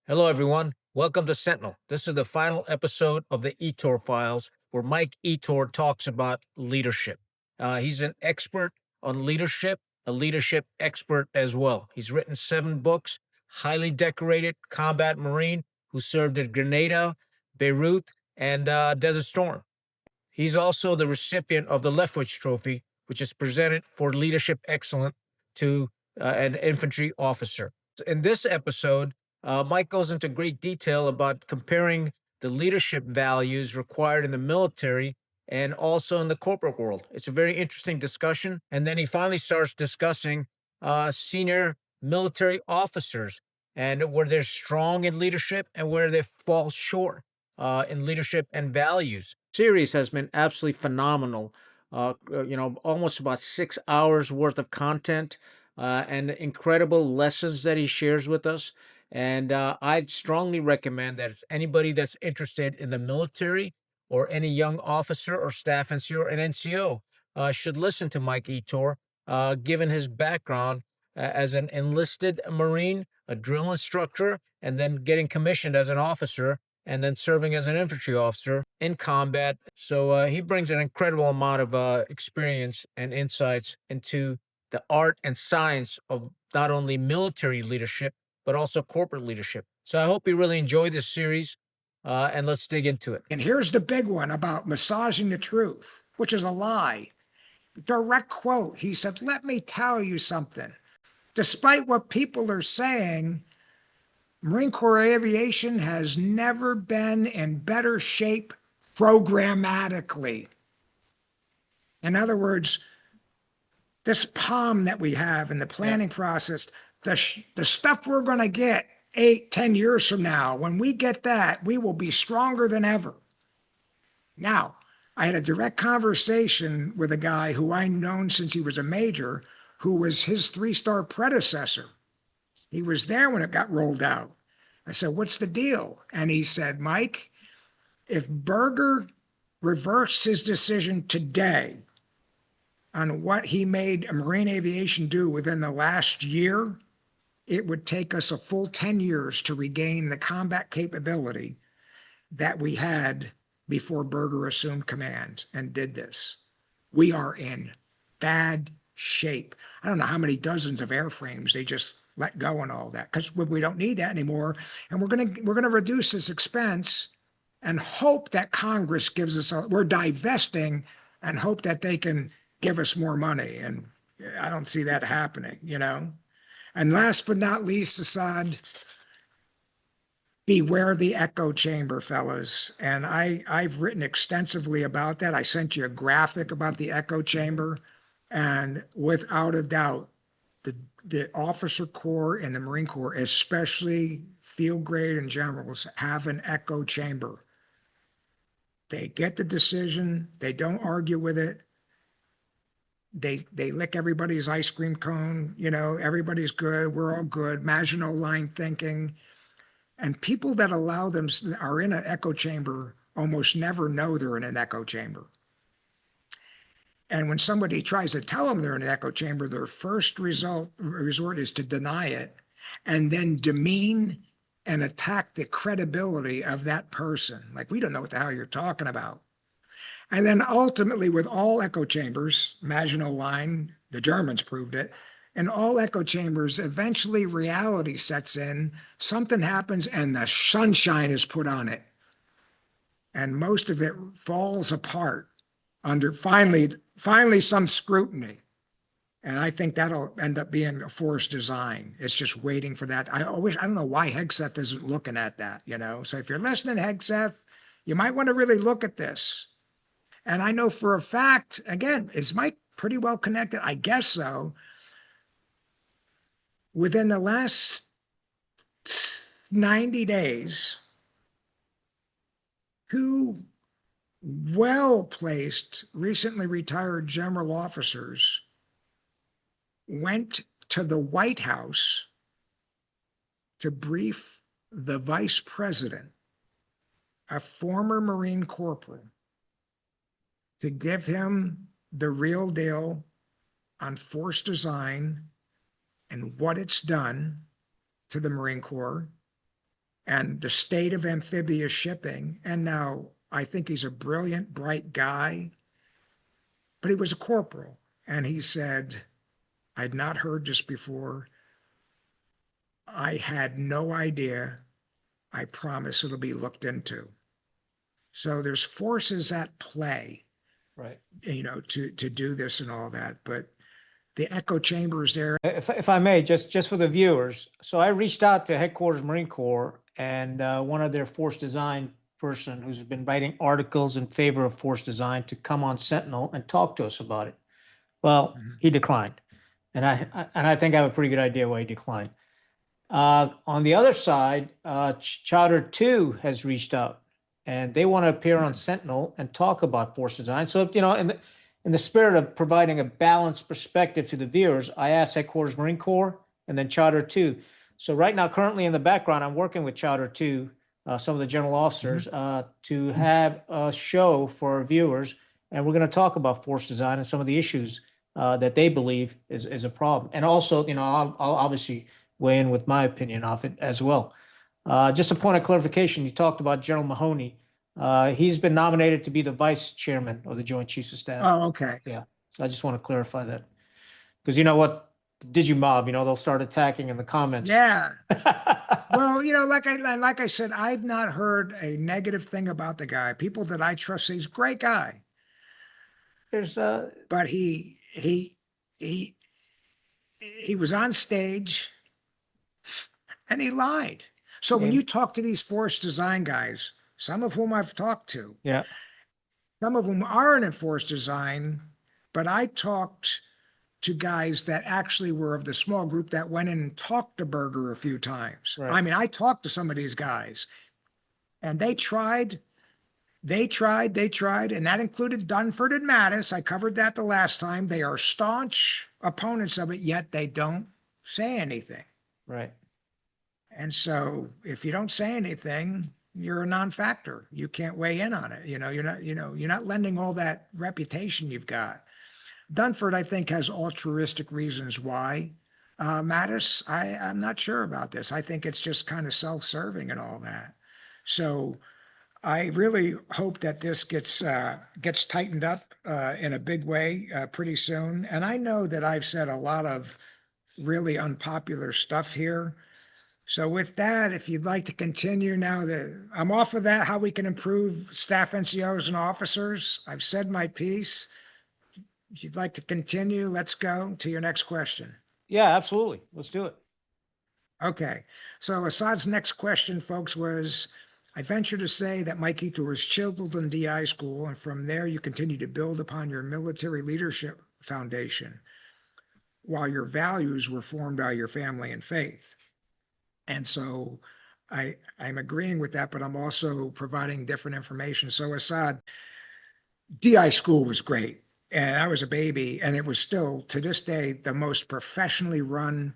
Hello, everyone. Welcome to Sentinel. This is the final episode of the Ettore Files, where Mike Ettore talks about leadership. He's an expert on leadership, a leadership expert as well. He's written 7 books, highly decorated combat Marine who served at Grenada, Beirut, and Desert Storm. He's also the recipient of the Leftwich Trophy, which is presented for leadership excellence to an infantry officer. In this episode, Mike goes into great detail about comparing the leadership values required in the military and also in the corporate world. It's a very interesting discussion. And then he finally starts discussing senior military officers and where they're strong in leadership and where they fall short in leadership and values. Series has been absolutely phenomenal. Almost about 6 hours worth of content and incredible lessons that he shares with us. And I'd strongly recommend that it's anybody that's interested in the military or any young officer or staff NCO or an NCO should listen to Mike Ettore, given his background as an enlisted Marine, a drill instructor, and then getting commissioned as an officer and then serving as an infantry officer in combat. So he brings an incredible amount of experience and insights into the art and science of not only military leadership, but also corporate leadership. So I hope you really enjoy this series, and let's dig into it. And here's the big one about massaging the truth, which is a lie. Direct quote. He said, "Let me tell you something. Despite what people are saying, Marine Corps aviation has never been in better shape programmatically." In other words, this POM that we have in the planning process, the stuff we're going to get 8, 10 years from now, when we get that, we will be stronger than ever. Now, I had a direct conversation with a guy who I've known since he was a major, who was his 3-star predecessor. He was there when it got rolled out. I said, "What's the deal?" And he said, "Mike, if Berger reversed his decision today on what he made Marine aviation do within the last year, it would take us a full 10 years to regain the combat capability that we had before Berger assumed command and did this. We are in bad shape." I don't know how many dozens of airframes they just let go and all that, because we don't need that anymore. And we're gonna reduce this expense and hope that Congress gives us we're divesting and hope that they can give us more money. And I don't see that happening. And last but not least, Assad, beware the echo chamber, fellas. And I've written extensively about that. I sent you a graphic about the echo chamber. And without a doubt, the officer corps and the Marine Corps, especially field grade and generals, have an echo chamber. They get the decision. They don't argue with it. They lick everybody's ice cream cone. Everybody's good. We're all good. Maginot Line thinking. And people that allow them are in an echo chamber almost never know they're in an echo chamber. And when somebody tries to tell them they're in an echo chamber, their first resort is to deny it and then demean and attack the credibility of that person. Like, we don't know what the hell you're talking about. And then ultimately, with all echo chambers, Maginot Line, the Germans proved it, in all echo chambers, eventually reality sets in, something happens, and the sunshine is put on it. And most of it falls apart under finally some scrutiny. And I think that'll end up being a forced design. It's just waiting for that. I don't know why Hegseth isn't looking at that, So if you're listening, Hegseth, you might want to really look at this. And I know for a fact, again, is Mike pretty well connected? I guess so. Within the last 90 days, 2 well-placed, recently retired general officers went to the White House to brief the vice president, a former Marine corporal, to give him the real deal on force design and what it's done to the Marine Corps, and the state of amphibious shipping. And now I think he's a brilliant, bright guy, but he was a corporal. And he said, I'd not heard this before. I had no idea. I promise it'll be looked into. So there's forces at play, Right. to do this and all that. But the echo chamber is there. If I may, just for the viewers, so I reached out to Headquarters Marine Corps and one of their force design person who's been writing articles in favor of force design to come on Sentinel and talk to us about it. Well, he declined, and I think I have a pretty good idea why he declined. On the other side, Chowder 2 has reached out, and they want to appear on Sentinel and talk about force design. So, in the spirit of providing a balanced perspective to the viewers, I asked Headquarters Marine Corps and then Chowder 2. So right now, currently in the background, I'm working with Chowder 2, some of the general officers, to have a show for our viewers, and we're going to talk about force design and some of the issues that they believe is a problem. And also, I'll obviously weigh in with my opinion of it as well. Just a point of clarification, you talked about General Mahoney. He's been nominated to be the vice chairman of the Joint Chiefs of Staff. Oh, okay. Yeah. So I just want to clarify that. Because you know what? Digimob, they'll start attacking in the comments. Yeah. Well, like I said, I've not heard a negative thing about the guy. People that I trust, he's a great guy. There's But he was on stage and he lied. So when you talk to these force design guys, some of whom I've talked to, yeah, some of whom aren't in force design, but I talked to guys that actually were of the small group that went in and talked to Berger a few times. Right. I mean, I talked to some of these guys and they tried, and that included Dunford and Mattis. I covered that the last time. They are staunch opponents of it, yet they don't say anything. Right. And so if you don't say anything, you're a non-factor. You can't weigh in on it. You're not lending all that reputation you've got. Dunford, I think, has altruistic reasons why. Mattis, I'm not sure about this. I think it's just kind of self-serving and all that. So I really hope that this gets tightened up in a big way pretty soon. And I know that I've said a lot of really unpopular stuff here. So with that, if you'd like to continue now that I'm off of that, how we can improve staff NCOs and officers, I've said my piece. If you'd like to continue, let's go to your next question. Yeah, absolutely. Let's do it. Okay. So Assad's next question, folks, was, I venture to say that Mike Ettore was chiseled in DI school, and from there you continue to build upon your military leadership foundation while your values were formed by your family and faith. And so I'm agreeing with that, but I'm also providing different information. So Assad, DI school was great. And I was a baby, and it was still, to this day, the most professionally run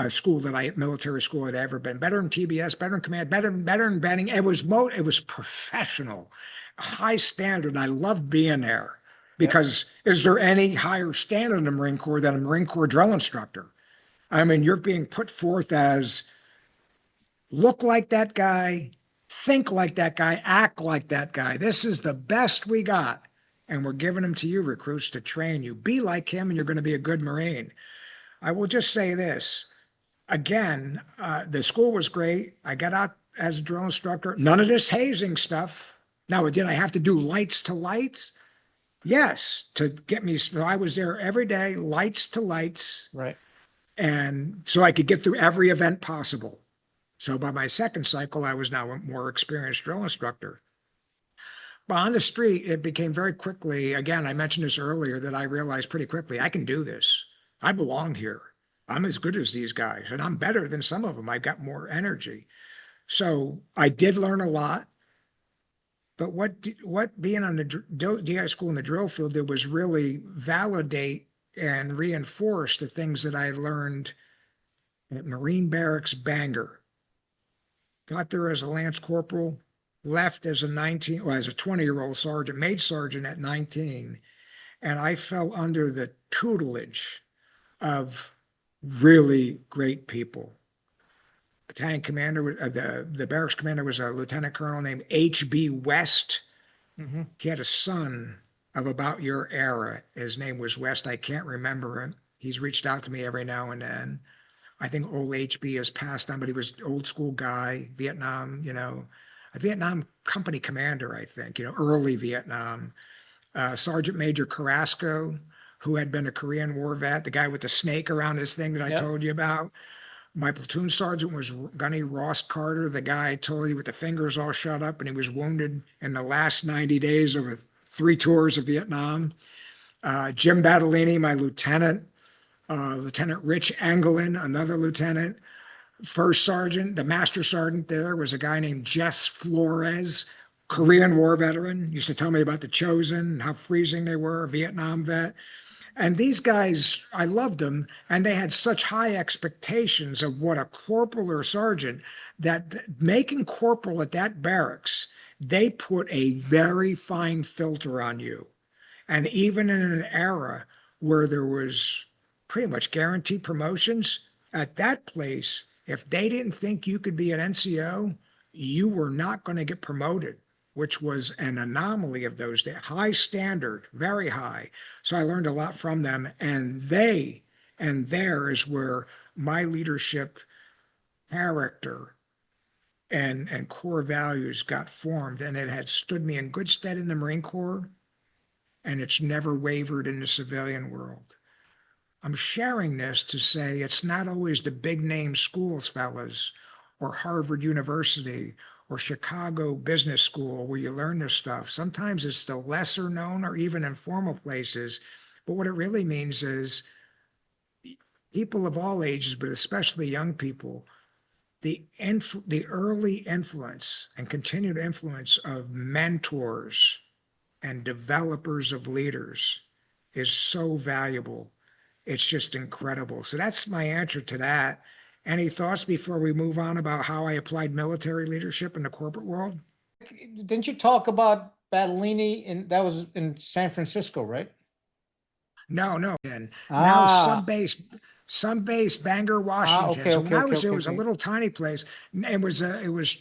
school military school I'd ever been. Better than TBS, better than command, better than Benning. It was professional, high standard. And I loved being there because is there any higher standard in the Marine Corps than a Marine Corps drill instructor? I mean, you're being put forth as look like that guy, think like that guy, act like that guy. This is the best we got. And we're giving them to you, recruits, to train you. Be like him, and you're going to be a good Marine. I will just say this. Again, the school was great. I got out as a drill instructor. None of this hazing stuff. Now, did I have to do lights to lights? Yes, to get me. So I was there every day, lights to lights. Right. And so I could get through every event possible. So by my second cycle, I was now a more experienced drill instructor. But on the street, it became very quickly, again, I mentioned this earlier, that I realized pretty quickly, I can do this. I belong here. I'm as good as these guys, and I'm better than some of them. I've got more energy. So I did learn a lot. But what being on the DI school in the drill field did was really validate and reinforce the things that I learned at Marine Barracks Bangor. Got there as a Lance Corporal, left as a 20-year-old sergeant, made sergeant at 19, and I fell under the tutelage of really great people. battalion commander, the barracks commander was a lieutenant colonel named H.B. West. Mm-hmm. He had a son of about your era. His name was West. I can't remember him. He's reached out to me every now and then. I think old HB has passed on, but he was an old school guy, Vietnam, a Vietnam company commander, I think, early Vietnam. Sergeant Major Carrasco, who had been a Korean War vet, the guy with the snake around his thing that I Yep. told you about. My platoon sergeant was Gunny Ross Carter, the guy I told you with the fingers all shut up, and he was wounded in the last 90 days of 3 tours of Vietnam. Jim Battellini, my lieutenant, Lieutenant Rich Anglin, another lieutenant. First sergeant, the master sergeant there was a guy named Jess Flores, Mm-hmm. Korean War veteran. Used to tell me about the Chosen, how freezing they were, a Vietnam vet. And these guys, I loved them, and they had such high expectations of what a corporal or sergeant that making corporal at that barracks, they put a very fine filter on you. And even in an era where there was pretty much guaranteed promotions, at that place, if they didn't think you could be an NCO, you were not going to get promoted, which was an anomaly of those days. High standard, very high. So I learned a lot from them. And there is where my leadership character and core values got formed. And it had stood me in good stead in the Marine Corps, and it's never wavered in the civilian world. I'm sharing this to say it's not always the big name schools, fellas, or Harvard University or Chicago Business School where you learn this stuff. Sometimes it's the lesser known or even informal places. But what it really means is people of all ages, but especially young people, the early influence and continued influence of mentors and developers of leaders is so valuable. It's just incredible. So that's my answer to that. Any thoughts before we move on about how I applied military leadership in the corporate world? Didn't you talk about Battellini? And that was in San Francisco, right? No, no. And now Ah, some base Bangor, Washington. okay, So when okay, I okay, was there, okay, it was a okay. little tiny place. It was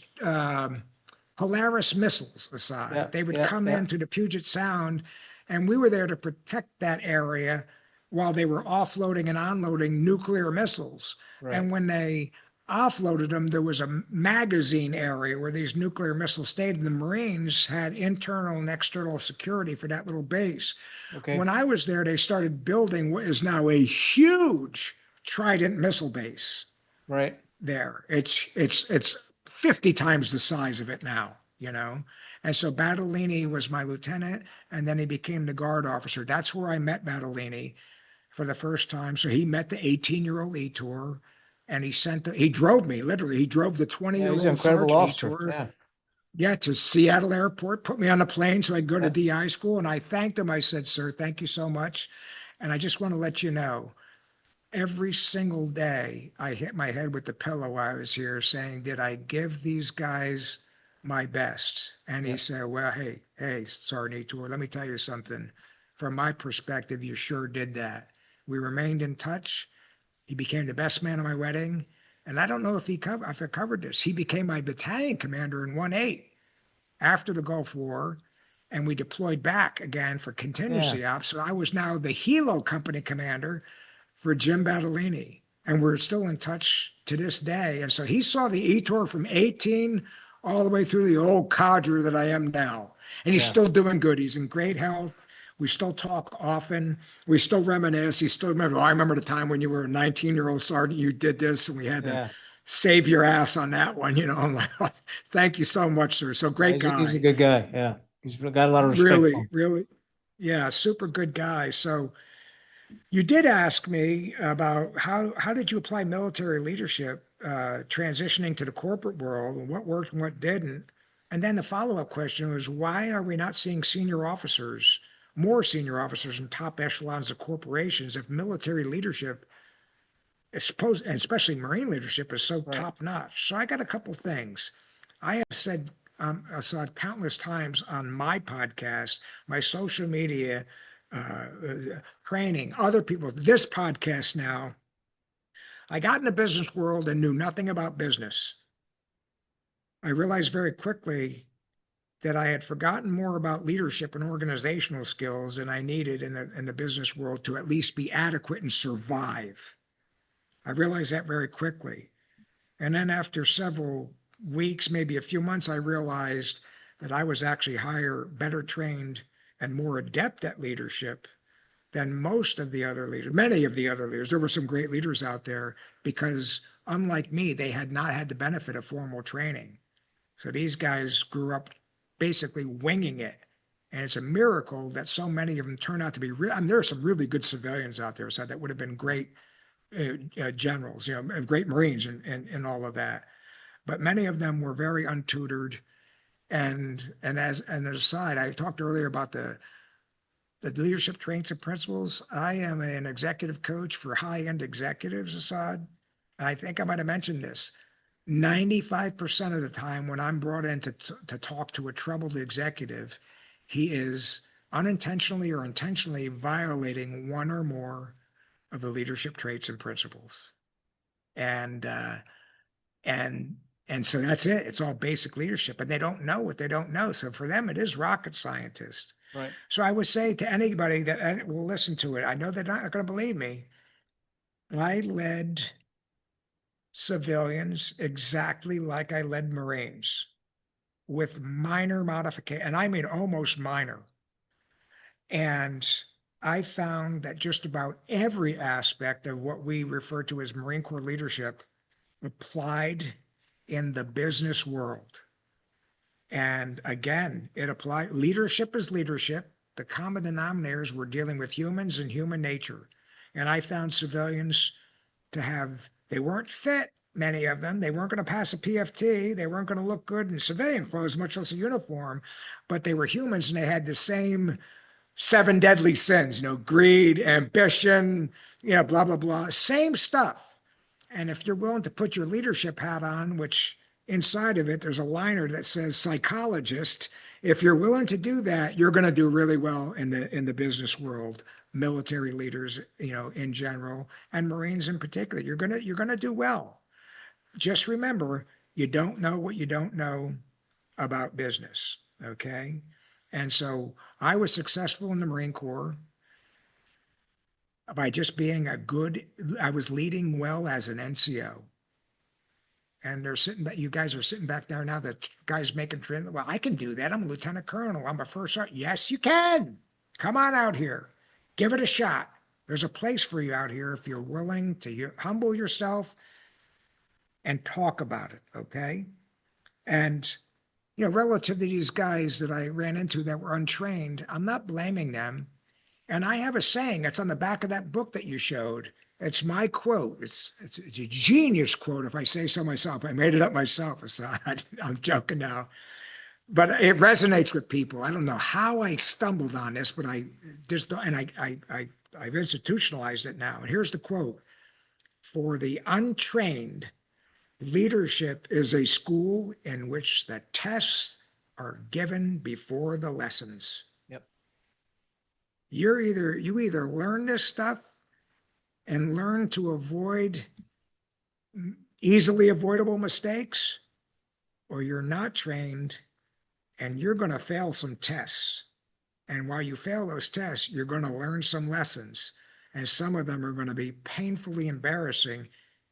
Polaris missiles aside. Yeah, They would yeah, come yeah. into the Puget Sound, and we were there to protect that area while they were offloading and unloading nuclear missiles. Right. And when they offloaded them, there was a magazine area where these nuclear missiles stayed, and the Marines had internal and external security for that little base. Okay. When I was there, they started building what is now a huge Trident missile base Right. there. It's 50 times the size of it now. And so Battellini was my lieutenant, and then he became the guard officer. That's where I met Battellini for the first time. So he met the 18-year-old Ettore, and he drove me literally. He drove the Yeah, he's an 20-year-old incredible Sergeant officer. Ettore, Yeah. yeah, to Seattle Airport, put me on a plane so I could go to Yeah. DI school. And I thanked him. I said, "Sir, thank you so much. And I just want to let you know, every single day I hit my head with the pillow while I was here saying, did I give these guys my best?" And he Yeah. said, "Well, hey, Sergeant Ettore, let me tell you something. From my perspective, you sure did that." We remained in touch. He became the best man at my wedding. And I don't know if I covered this. He became my battalion commander in 1-8 after the Gulf War, and we deployed back again for Yeah. contingency ops. So I was now the Hilo company commander for Jim Battellini, and we're still in touch to this day. And so he saw the Ettore from 18 all the way through the old codger that I am now. And he's Yeah. still doing good. He's in great health. We still talk often. We still reminisce. He still remember, "Oh, I remember the time when you were a 19-year-old sergeant, you did this, and we had to Yeah. save your ass on that one." I'm like, "Oh, thank you so much, sir." So Yeah. great He's a guy. good guy. Yeah. He's got a lot of respect for Really, him. really. Yeah, super good guy. So you did ask me about how did you apply military leadership transitioning to the corporate world, and what worked and what didn't. And then the follow-up question was, why are we not seeing more senior officers in top echelons of corporations if military leadership is supposed, and especially Marine leadership, is so Right. top notch? So I got a couple things. I have said countless times on my podcast, my social media, uh, training, other people, this podcast now. I got in the business world and knew nothing about business. I realized very quickly that I had forgotten more about leadership and organizational skills than I needed in the business world to at least be adequate and survive. I realized that very quickly. And then after several weeks, maybe a few months, I realized that I was actually higher, better trained, and more adept at leadership than most of the other leaders, many of the other leaders. There were some great leaders out there because, unlike me, they had not had the benefit of formal training. So these guys grew up basically winging it. And it's a miracle that so many of them turn out to be real. I mean, there are some really good civilians out there, so that would have been great generals, great Marines and all of that. But many of them were very untutored. And as an aside, I talked earlier about the leadership traits and principles. I am an executive coach for high-end executives, Assad. And I think I might have mentioned this. 95% of the time when I'm brought in to talk to a troubled executive, he is unintentionally or intentionally violating one or more of the leadership traits and principles. And and so that's it. It's all basic leadership, and they don't know what they don't know. So for them, it is rocket scientist. Right. So I would say to anybody that will listen to it, I know they're not going to believe me. I led civilians exactly like I led Marines, with minor modification, and I mean almost minor. And I found that just about every aspect of what we refer to as Marine Corps leadership applied in the business world. And again, it applied. Leadership is leadership. The common denominators were dealing with humans and human nature. And I found civilians to have, they weren't fit, many of them. They weren't going to pass a PFT. They weren't going to look good in civilian clothes, much less a uniform, but they were humans and they had the same 7 deadly sins, greed, ambition, blah, blah, blah, same stuff. And if you're willing to put your leadership hat on, which inside of it, there's a liner that says psychologist. If you're willing to do that, you're going to do really well in the business world, military leaders, in general, and Marines in particular. You're going to do well. Just remember, you don't know what you don't know about business. Okay. And so I was successful in the Marine Corps by just being I was leading well as an NCO. And they're sitting back, you guys are sitting back there now, the guy's making training. Well, I can do that. I'm a lieutenant colonel. I'm a first sergeant. Yes, you can. Come on out here. Give it a shot. There's a place for you out here if you're willing to humble yourself and talk about it. Okay. And, relative to these guys that I ran into that were untrained, I'm not blaming them. And I have a saying that's on the back of that book that you showed. It's my quote. It's a genius quote, if I say so myself. I made it up myself. I'm joking now. But it resonates with people. I don't know how I stumbled on this, but I've institutionalized it now. And here's the quote. For the untrained, leadership is a school in which the tests are given before the lessons. Yep. You either learn this stuff and learn to avoid easily avoidable mistakes, or you're not trained and you're going to fail some tests. And while you fail those tests, you're going to learn some lessons. And some of them are going to be painfully embarrassing,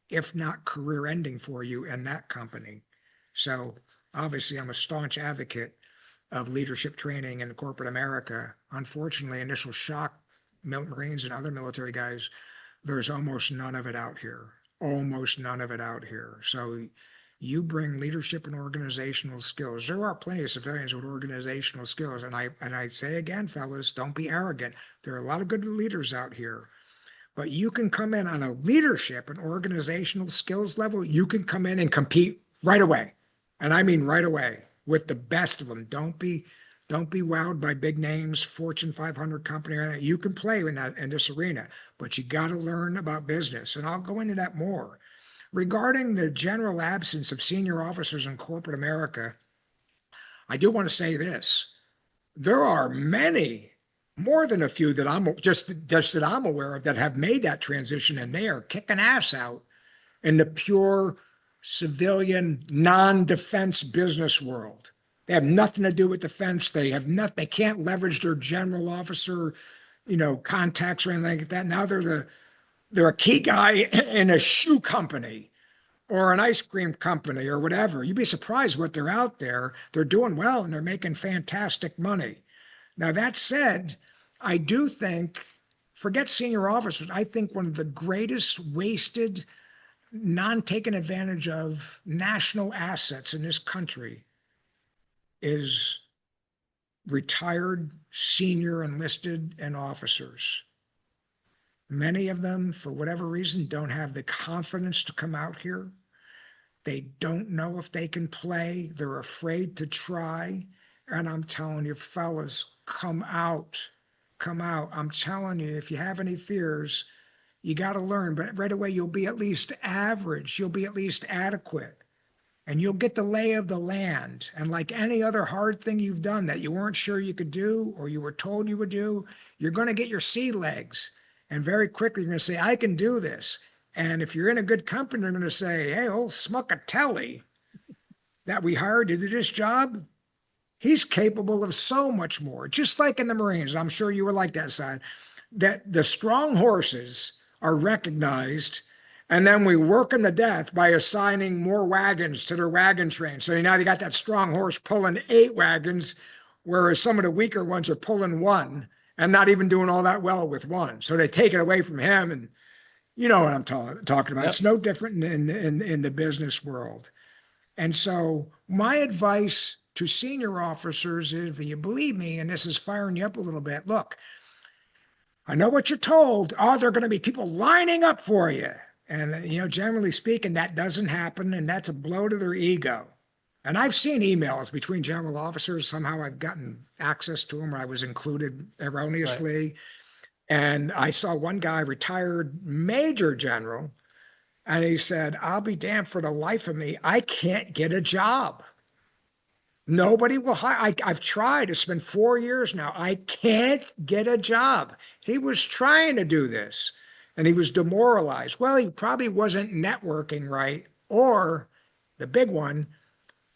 if not career ending for you in that company. So obviously I'm a staunch advocate of leadership training in corporate America. Unfortunately, initial shock, Marines and other military guys, there's almost none of it out here. Almost none of it out here. So you bring leadership and organizational skills. There are plenty of civilians with organizational skills. And I say again, fellas, don't be arrogant. There are a lot of good leaders out here. But you can come in on a leadership and organizational skills level. You can come in and compete right away. And I mean right away with the best of them. Don't be wowed by big names, Fortune 500 company. You can play in this arena, but you got to learn about business. And I'll go into that more. Regarding the general absence of senior officers in corporate America, I do want to say this. There are many, more than a few that I'm just that I'm aware of that have made that transition, and they are kicking ass out in the pure civilian, non-defense business world. They have nothing to do with defense. They have nothing. They can't leverage their general officer, contacts or anything like that. Now they're a key guy in a shoe company or an ice cream company or whatever. You'd be surprised what they're out there. They're doing well and they're making fantastic money. Now, that said, I do think, forget senior officers, I think one of the greatest wasted, non-taken advantage of national assets in this country is retired senior enlisted and officers. Many of them, for whatever reason, don't have the confidence to come out here. They don't know if they can play. They're afraid to try. And I'm telling you, fellas, come out. Come out. I'm telling you, if you have any fears, you got to learn. But right away, you'll be at least average. You'll be at least adequate. And you'll get the lay of the land. And like any other hard thing you've done that you weren't sure you could do or you were told you would do, you're going to get your sea legs. And very quickly, you're going to say, I can do this. And if you're in a good company, they're going to say, hey, old Smuckatelli that we hired to do this job, he's capable of so much more. Just like in the Marines, I'm sure you were like that side, that the strong horses are recognized, and then we work them to death by assigning more wagons to their wagon train. So now you got that strong horse pulling 8 wagons, whereas some of the weaker ones are pulling 1 and not even doing all that well with 1. So they take it away from him, and you know what I'm talking about. Yep. It's no different in the business world. And so my advice to senior officers is, if you believe me, and this is firing you up a little bit, look, I know what you're told. Oh, there are going to be people lining up for you. And, generally speaking, that doesn't happen, and that's a blow to their ego. And I've seen emails between general officers. Somehow I've gotten access to them, or I was included erroneously. Right. And I saw one guy, retired major general, and he said, I'll be damned, for the life of me, I can't get a job. Nobody will hire. I've tried. It's been 4 years now. I can't get a job. He was trying to do this, and he was demoralized. Well, he probably wasn't networking right, or the big one,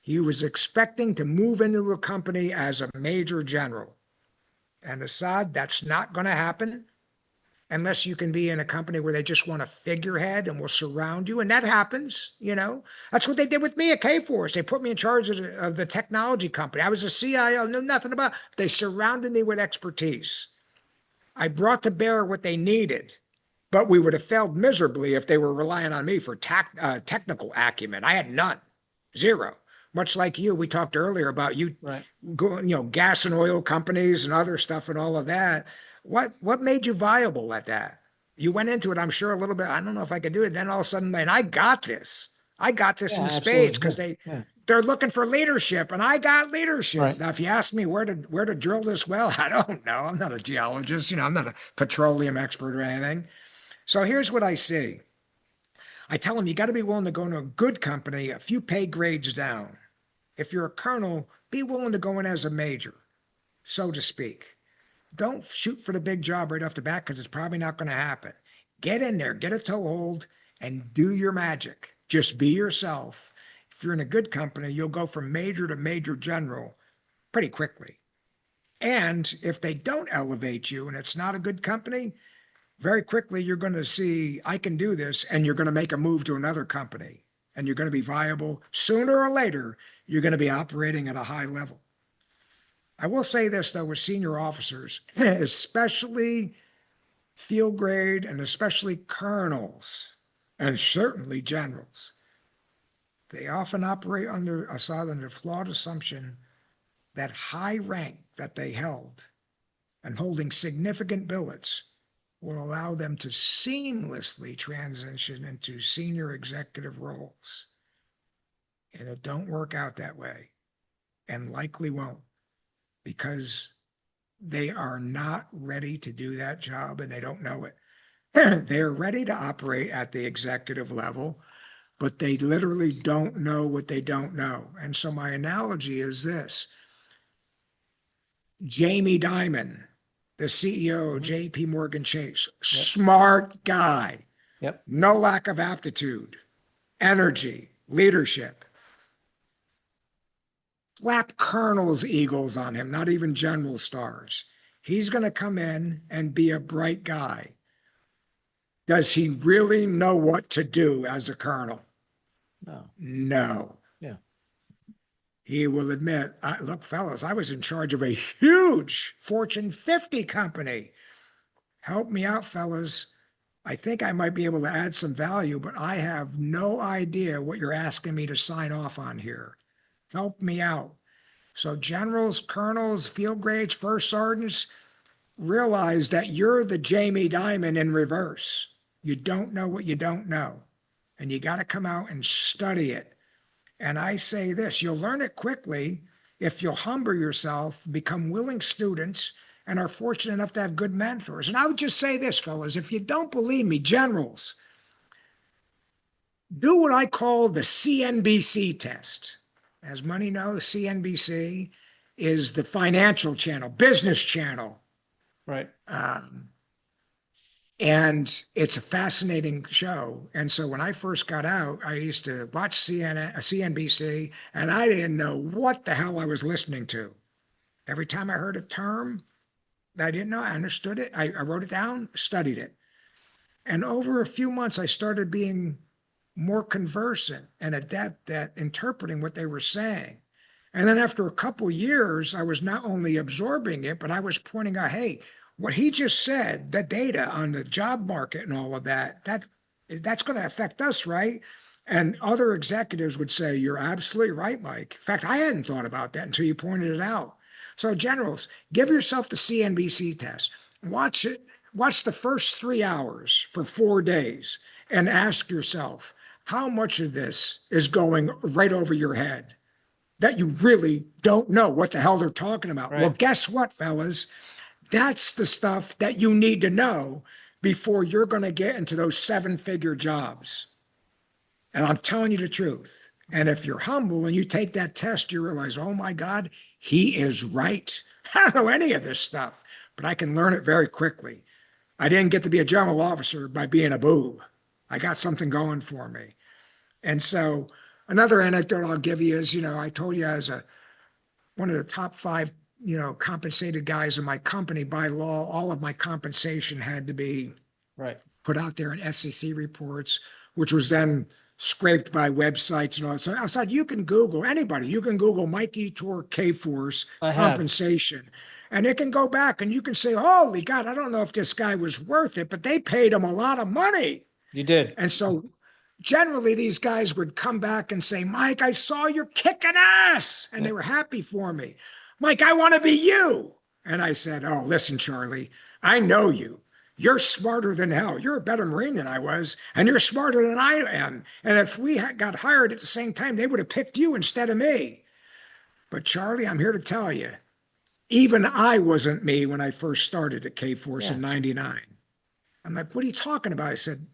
he was expecting to move into a company as a major general. And Assad, that's not going to happen unless you can be in a company where they just want a figurehead and will surround you. And that happens, That's what they did with me at K-Force. They put me in charge of the technology company. I was a CIO, knew nothing about it. They surrounded me with expertise. I brought to bear what they needed, but we would have failed miserably if they were relying on me for technical acumen. I had none, 0. Much like you, we talked earlier about you, right, going, gas and oil companies and other stuff and all of that. What made you viable at that? You went into it, I'm sure, a little bit, I don't know if I could do it. Then all of a sudden, man, I got this. I got this in spades, because they're looking for leadership, and I got leadership. Right. Now, if you ask me where to drill this well, I don't know. I'm not a geologist. I'm not a petroleum expert or anything. So here's what I see. I tell them, you got to be willing to go into a good company, a few pay grades down. If you're a colonel, be willing to go in as a major, so to speak. Don't shoot for the big job right off the bat, because it's probably not going to happen. Get in there, get a toehold, and do your magic. Just be yourself. If you're in a good company, you'll go from major to major general pretty quickly. And if they don't elevate you and it's not a good company, very quickly you're going to see, I can do this, and you're going to make a move to another company, and you're going to be viable. Sooner or later, you're going to be operating at a high level. I will say this, though, with senior officers, especially field grade and especially colonels, and certainly generals, they often operate under the flawed assumption that high rank that they held and holding significant billets will allow them to seamlessly transition into senior executive roles. And it don't work out that way, and likely won't, because they are not ready to do that job, and they don't know it. They're ready to operate at the executive level, but they literally don't know what they don't know. And so my analogy is this. Jamie Dimon, the CEO of JP Morgan Chase, smart guy, no lack of aptitude, energy, leadership. Slap colonel's eagles on him, not even general stars. He's going to come in and be a bright guy. Does he really know what to do as a colonel? No. No. Yeah. He will admit, look, fellas, I was in charge of a huge Fortune 50 company. Help me out, fellas. I think I might be able to add some value, but I have no idea what you're asking me to sign off on here. Help me out. So generals, colonels, field grades, first sergeants, realize that you're the Jamie Dimon in reverse. You don't know what you don't know. And you got to come out and study it. And I say this, you'll learn it quickly if you'll humble yourself, become willing students, and are fortunate enough to have good mentors. And I would just say this, fellas, if you don't believe me, generals, do what I call the CNBC test. As many know, CNBC is the financial channel, business channel. Right. And it's a fascinating show. And so when I first got out, I used to watch CNBC, and I didn't know what the hell I was listening to. Every time I heard a term that I didn't know, I understood it. I wrote it down, studied it. And over a few months, I started being more conversant and adept at interpreting what they were saying. And then after a couple of years, I was not only absorbing it, but I was pointing out, hey, what he just said, the data on the job market and all of that's going to affect us, right? And other executives would say, you're absolutely right, Mike. In fact, I hadn't thought about that until you pointed it out. So generals, give yourself the CNBC test. Watch it. Watch the first 3 hours for 4 days and ask yourself, how much of this is going right over your head that you really don't know what the hell they're talking about? Right. Well, guess what, fellas? That's the stuff that you need to know before you're going to get into those 7-figure jobs. And I'm telling you the truth. And if you're humble and you take that test, you realize, oh my God, he is right. I don't know any of this stuff, but I can learn it very quickly. I didn't get to be a general officer by being a boob. I got something going for me. And so another anecdote I'll give you is, I told you as one of the top 5, compensated guys in my company. By law, all of my compensation had to be Right. put out there in SEC reports, which was then scraped by websites and all that. So outside, you can Google Mike Ettore K-Force compensation. And it can go back and you can say, holy God, I don't know if this guy was worth it, but they paid him a lot of money. You did. And so generally these guys would come back and say, Mike, I saw you're kicking ass. And they were happy for me. Mike, I want to be you. And I said, oh, listen, Charlie, I know you. You're smarter than hell. You're a better Marine than I was, and you're smarter than I am. And if we got hired at the same time, they would have picked you instead of me. But Charlie, I'm here to tell you, even I wasn't me when I first started at K-Force in 99. I'm like, what are you talking about? I said,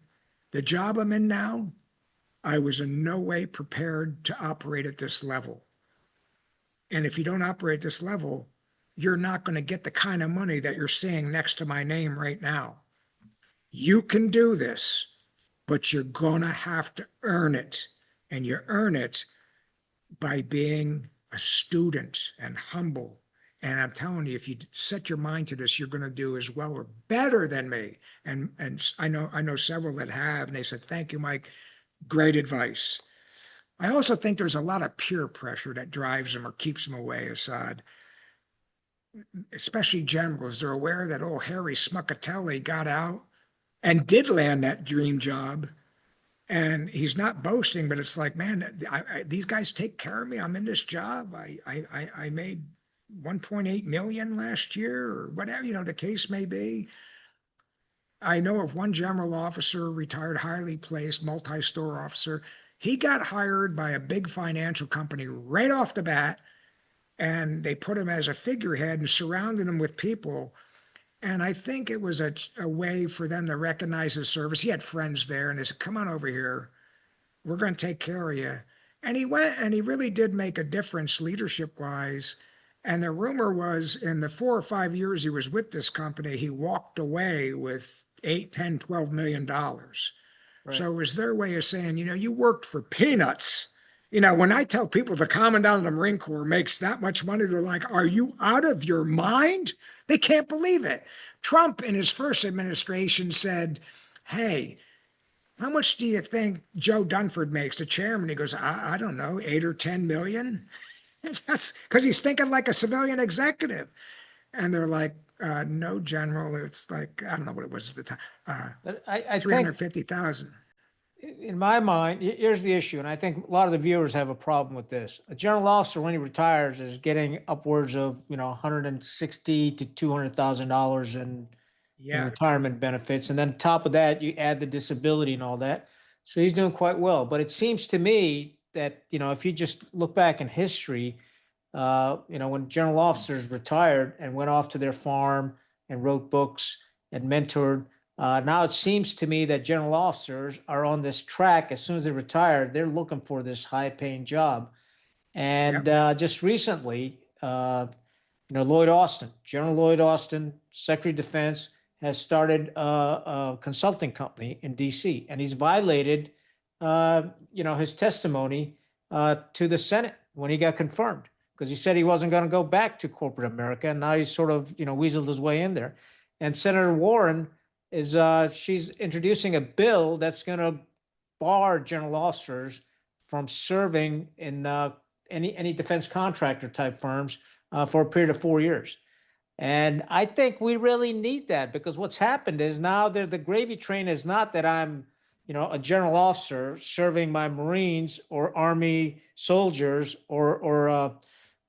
the job I'm in now, I was in no way prepared to operate at this level. And if you don't operate this level, you're not going to get the kind of money that you're seeing next to my name right now. You can do this, but you're going to have to earn it. And you earn it by being a student and humble. And I'm telling you, if you set your mind to this, you're going to do as well or better than me. And I know several that have, and they said, thank you, Mike. Great advice. I also think there's a lot of peer pressure that drives them or keeps them away, Assad. Especially generals. They're aware that old Harry Smuckatelli got out and did land that dream job. And he's not boasting, but it's like, man, these guys take care of me. I'm in this job. I made 1.8 million last year, or whatever, the case may be. I know of one general officer, retired, highly placed, multi-store officer. He got hired by a big financial company right off the bat, and they put him as a figurehead and surrounded him with people. And I think it was a way for them to recognize his service. He had friends there, and they said, come on over here. We're going to take care of you. And he went, and he really did make a difference leadership-wise. And the rumor was in the 4 or 5 years he was with this company, he walked away with $8, $10, $12 million. Right. So it was their way of saying, you worked for peanuts. When I tell people the commandant of the Marine Corps makes that much money, they're like, are you out of your mind? They can't believe it. Trump, in his first administration, said, hey, how much do you think Joe Dunford makes, the chairman? He goes, I don't know, 8 or 10 million. That's because he's thinking like a civilian executive. And they're like, no, General. It's like, I don't know what it was at the time, But I think 350,000. in my mind, here's the issue, and I think a lot of the viewers have a problem with this. A general officer, when he retires, is getting upwards of 160 to $200,000 in Yeah. retirement benefits, and then top of that, you add the disability and all that. So he's doing quite well. But it seems to me that if you just look back in history, when general officers retired and went off to their farm and wrote books and mentored. Now it seems to me that general officers are on this track. As soon as they retire, they're looking for this high-paying job. And Yep. just recently, Lloyd Austin, General Lloyd Austin, Secretary of Defense, has started a consulting company in D.C. and he's violated, his testimony to the Senate when he got confirmed because he said he wasn't going to go back to corporate America, and now he's sort of weaseled his way in there. And Senator Warren is she's introducing a bill that's going to bar general officers from serving in any defense contractor type firms for a period of 4 years. And I think we really need that because what's happened is now the gravy train is not that I'm, a general officer serving my Marines or Army soldiers or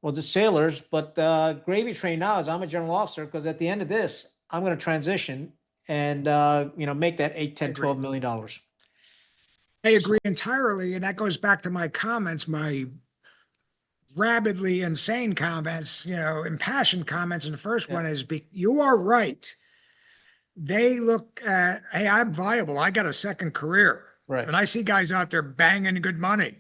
the sailors, but the gravy train now is I'm a general officer because at the end of this, I'm going to transition and make that eight, I 10, agree. $12 million. I agree entirely. And that goes back to my comments, my rabidly insane comments, impassioned comments. And the first Yeah. one is, you are right. They look at, hey, I'm viable. I got a second career. Right. And I see guys out there banging good money.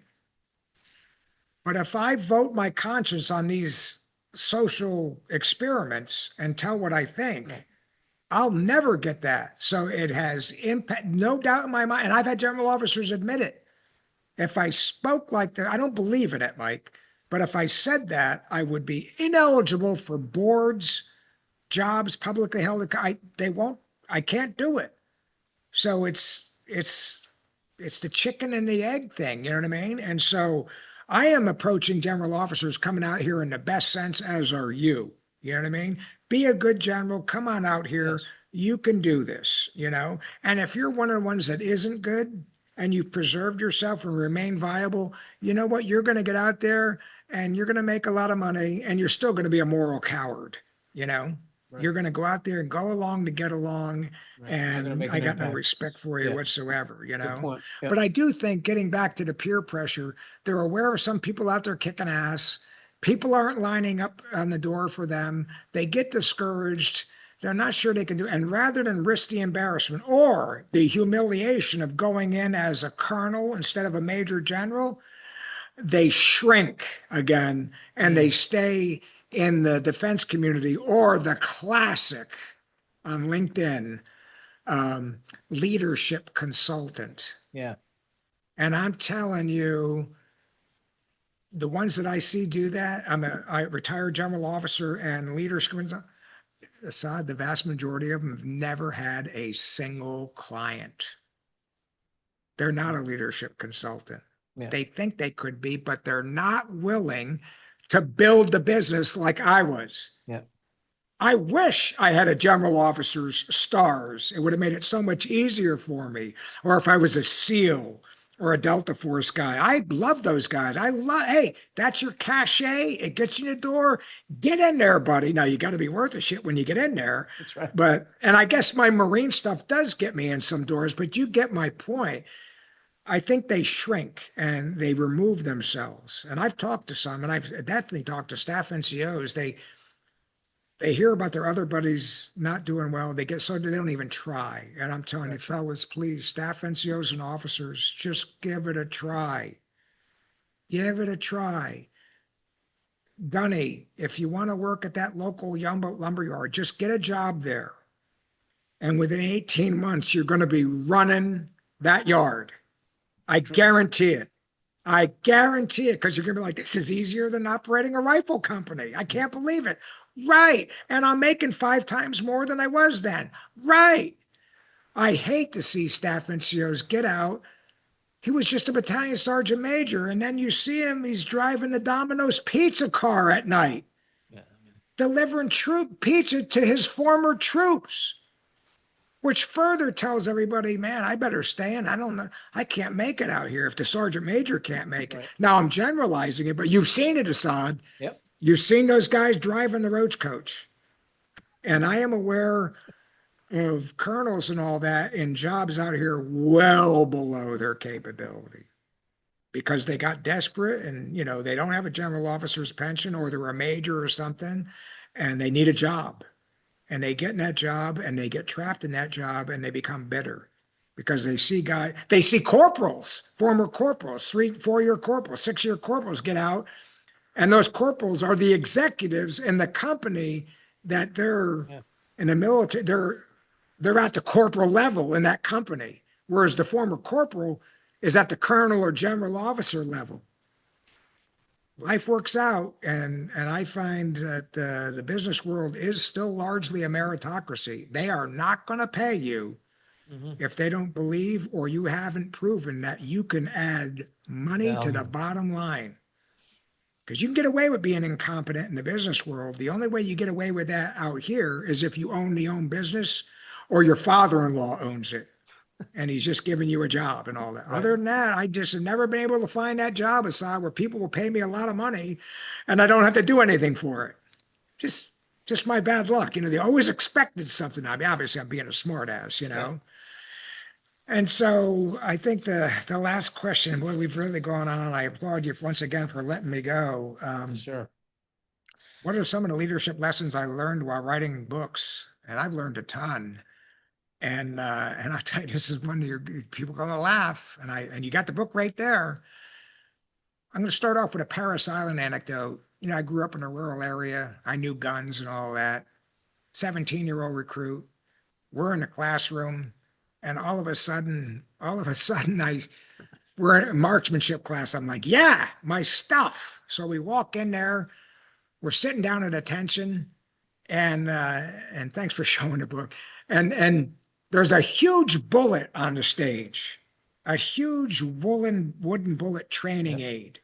But if I vote my conscience on these social experiments and tell what I think, Right. I'll never get that. So it has impact, no doubt in my mind. And I've had general officers admit it. If I spoke like that, I don't believe in it, Mike. But if I said that, I would be ineligible for boards, jobs, publicly held. They won't. I can't do it. So it's the chicken and the egg thing. You know what I mean? And so I am approaching general officers coming out here in the best sense, as are you. You know what I mean? Be a good general. Come on out here. Yes. You can do this. And if you're one of the ones that isn't good and you've preserved yourself and remain viable, you know what? You're going to get out there and you're going to make a lot of money and you're still going to be a moral coward. Right. You're going to go out there and go along to get along. Right. And I got no impact. respect for you Yeah. whatsoever, Good point. Yeah. But I do think, getting back to the peer pressure, they're aware of some people out there kicking ass. People aren't lining up on the door for them. They get discouraged. They're not sure they can do it. And rather than risk the embarrassment or the humiliation of going in as a colonel instead of a major general, they shrink again and they stay in the defense community, or the classic on LinkedIn, leadership consultant. Yeah. And I'm telling you, the ones that I see do that, I retired general officer and leadership aside, the vast majority of them have never had a single client. They're not a leadership consultant. Yeah. They think they could be, but they're not willing to build the business like I was. Yeah. I wish I had a general officer's stars. It would have made it so much easier for me. Or if I was a SEAL or a Delta Force guy. I love those guys. Hey, that's your cachet. It gets you in the door. Get in there, buddy. Now, you got to be worth a shit when you get in there. That's right. And I guess my Marine stuff does get me in some doors, but you get my point. I think they shrink and they remove themselves. And I've talked to some, and I've definitely talked to staff NCOs. They hear about their other buddies not doing well. They get so they don't even try. And I'm telling you, fellas, please, staff NCOs and officers, just give it a try. Give it a try. Gunny, if you want to work at that local lumber yard, just get a job there. And within 18 months, you're going to be running that yard. I guarantee it. I guarantee it, because you're going to be like, this is easier than operating a rifle company. I can't believe it. Right. And I'm making 5 times more than I was then. Right. I hate to see staff NCOs get out. He was just a battalion sergeant major, and then you see him, he's driving the Domino's pizza car at night, delivering troop pizza to his former troops, which further tells everybody, man, I better stay in. I don't know. I can't make it out here if the sergeant major can't make it. Right. Now I'm generalizing it, but you've seen it, Assad. Yep. You've seen those guys driving the roach coach. And I am aware of colonels and all that in jobs out here well below their capability because they got desperate and, you know, they don't have a general officer's pension or they're a major or something and they need a job. And they get in that job and they get trapped in that job and they become bitter because they see corporals, former corporals, 3-4-year corporals, 6-year corporals get out. And those corporals are the executives in the company that they're in the military. They're at the corporal level in that company, whereas the former corporal is at the colonel or general officer level. Life works out, and I find that the business world is still largely a meritocracy. They are not going to pay you if they don't believe or you haven't proven that you can add money to the bottom line. Because you can get away with being incompetent in the business world. The only way you get away with that out here is if you own the own business or your father-in-law owns it and he's just giving you a job and all that. Right. Other than that, I just have never been able to find that job aside where people will pay me a lot of money and I don't have to do anything for it. Just my bad luck. You know, they always expected something. I mean, obviously I'm being a smart ass, you know. Yeah. And so I think the last question, boy, we've really gone on. I applaud you once again for letting me go. Sure. What are some of the leadership lessons I learned while writing books? And I've learned a ton. And I'll tell you, this is one of your people are gonna laugh. And you got the book right there. I'm gonna start off with a Paris Island anecdote. You know, I grew up in a rural area. I knew guns and all that. 17-year-old recruit. We're in the classroom, and all of a sudden, we're in a marksmanship class. I'm like, yeah, my stuff. So we walk in there. We're sitting down at attention, and thanks for showing the book. And there's a huge bullet on the stage, a huge wooden bullet training aid.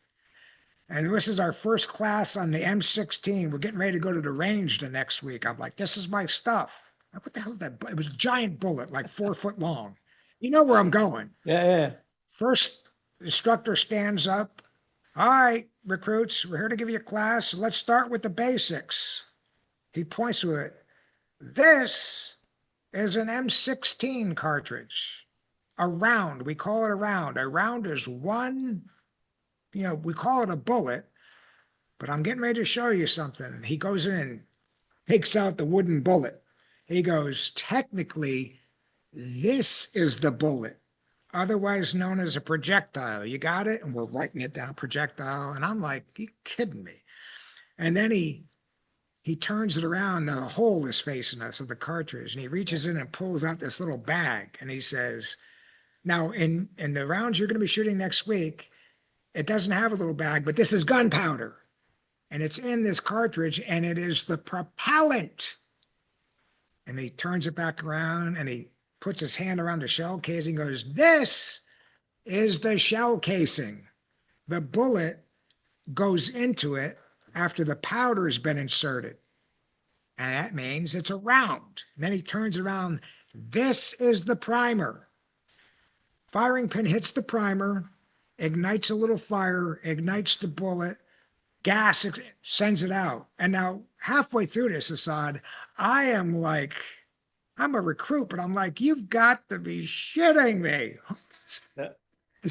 And this is our first class on the M16. We're getting ready to go to the range the next week. I'm like, this is my stuff. What the hell is that? It was a giant bullet, like 4 foot long. You know where I'm going. Yeah. First instructor stands up. All right, recruits, we're here to give you a class. So let's start with the basics. He points to it. This is an M16 cartridge. A round. We call it a round. A round is one, you know, we call it a bullet, but I'm getting ready to show you something. He goes in, takes out the wooden bullet. He goes, technically, this is the bullet, otherwise known as a projectile. You got it? And we're writing it down, projectile. And I'm like, you kidding me? And then he turns it around. The hole is facing us of the cartridge. And he reaches in and pulls out this little bag. And he says, now, in the rounds you're going to be shooting next week, it doesn't have a little bag, but this is gunpowder. And it's in this cartridge, and it is the propellant. And he turns it back around, and he puts his hand around the shell casing and goes, this is the shell casing. The bullet goes into it after the powder has been inserted. And that means it's a round. And then he turns around. This is the primer. Firing pin hits the primer, ignites a little fire, ignites the bullet, gas sends it out. And now halfway through this, Assad, I am like, I'm a recruit, but I'm like, you've got to be shitting me. Yeah.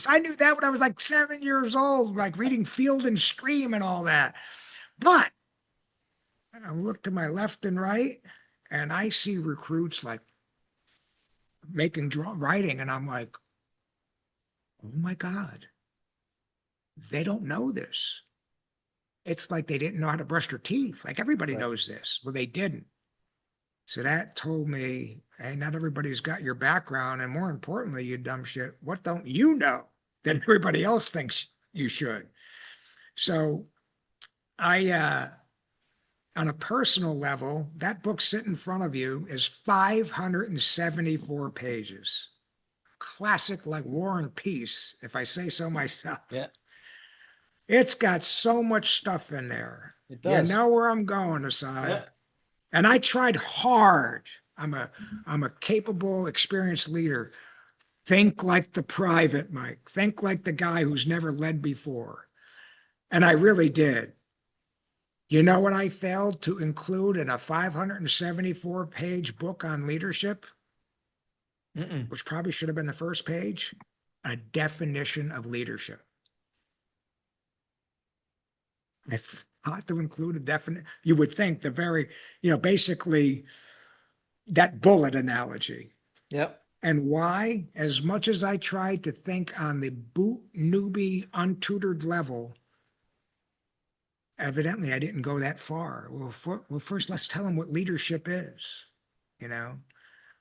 I knew that when I was like 7 years old, like reading Field and Stream and all that. But I look to my left and right, and I see recruits like writing, and I'm like, oh my God, they don't know this. It's like they didn't know how to brush their teeth. Like everybody knows this. Well, they didn't. So that told me, hey, not everybody's got your background. And more importantly, you dumb shit, what don't you know that everybody else thinks you should? So I, on a personal level, that book sitting in front of you is 574 pages. Classic like War and Peace, if I say so myself. Yeah, It's got so much stuff in there. it You does. know where I'm going, Assad. Yeah. And I tried hard. I'm a capable, experienced leader. Think like the private, Mike. Think like the guy who's never led before. And I really did. You know what I failed to include in a 574-page book on leadership, Mm-mm. which probably should have been the first page? A definition of leadership. I ought to include a definite, you would think the very, basically that bullet analogy. Yep. And why? As much as I tried to think on the boot newbie untutored level, evidently I didn't go that far. Well, first let's tell them what leadership is. You know,